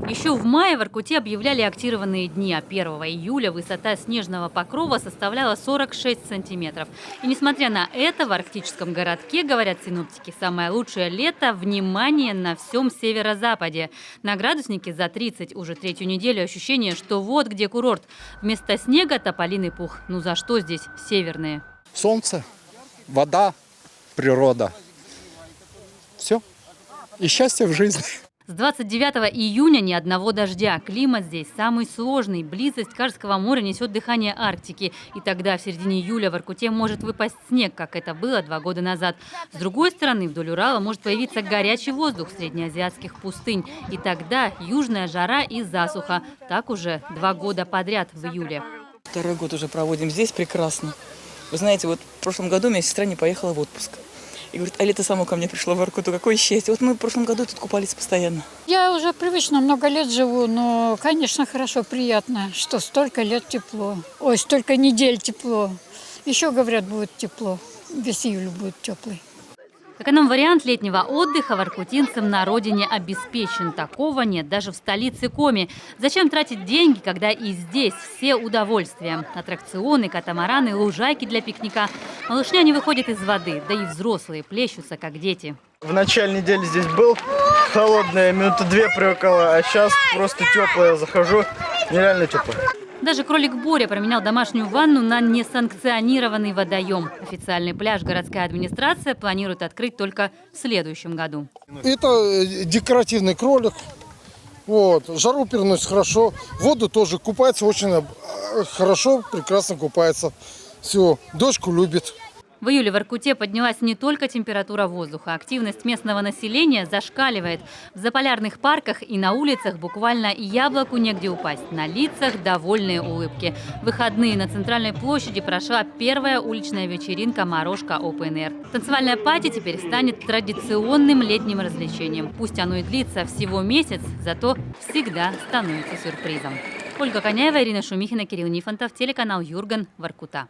Еще в мае в Воркуте объявляли актированные дни, а 1 июля высота снежного покрова составляла 46 сантиметров. И несмотря на это, в арктическом городке, говорят синоптики, самое лучшее лето – внимание на всем северо-западе. На градуснике за 30 уже третью неделю ощущение, что вот где курорт. Вместо снега – тополиный пух. Ну за что здесь северные? Солнце, вода, природа. Все. И счастье в жизни. С 29 июня ни одного дождя. Климат здесь самый сложный. Близость Карского моря несет дыхание Арктики. И тогда в середине июля в Воркуте может выпасть снег, как это было 2 года назад. С другой стороны, вдоль Урала может появиться горячий воздух среднеазиатских пустынь. И тогда южная жара и засуха. Так уже 2 года подряд в июле. 2-й год уже проводим здесь, прекрасно. Вы знаете, вот в прошлом году моя сестра не поехала в отпуск. И говорит, а лето само ко мне пришло в Воркуту, какое счастье. Вот мы в прошлом году тут купались постоянно. Я уже привычно много лет живу, но, конечно, хорошо, приятно, что столько лет тепло. Ой, столько недель тепло. Еще, говорят, будет тепло. Весь июль будет теплый. Эконом-вариант летнего отдыха воркутинцам на родине обеспечен. Такого нет даже в столице Коми. Зачем тратить деньги, когда и здесь все удовольствия? Аттракционы, катамараны, лужайки для пикника. Малышня не выходит из воды, да и взрослые плещутся, как дети. В начале недели здесь был холодная, минуты 2 привыкала, а сейчас просто теплая. Захожу, нереально тепло. Даже кролик Боря променял домашнюю ванну на несанкционированный водоем. Официальный пляж городская администрация планирует открыть только в следующем году. Это декоративный кролик. Вот. Жару переносит хорошо. Воду тоже купается очень хорошо, прекрасно купается. Все, дочку любит. В июле в Воркуте поднялась не только температура воздуха. Активность местного населения зашкаливает. В заполярных парках и на улицах буквально яблоку негде упасть. На лицах довольные улыбки. В выходные на центральной площади прошла первая уличная вечеринка «Морошка Open Air». Танцевальная пати теперь станет традиционным летним развлечением. Пусть оно и длится всего месяц, зато всегда становится сюрпризом. Ольга Коняева, Ирина Шумихина, Кирилл Нифонтов, телеканал Юрган, Воркута.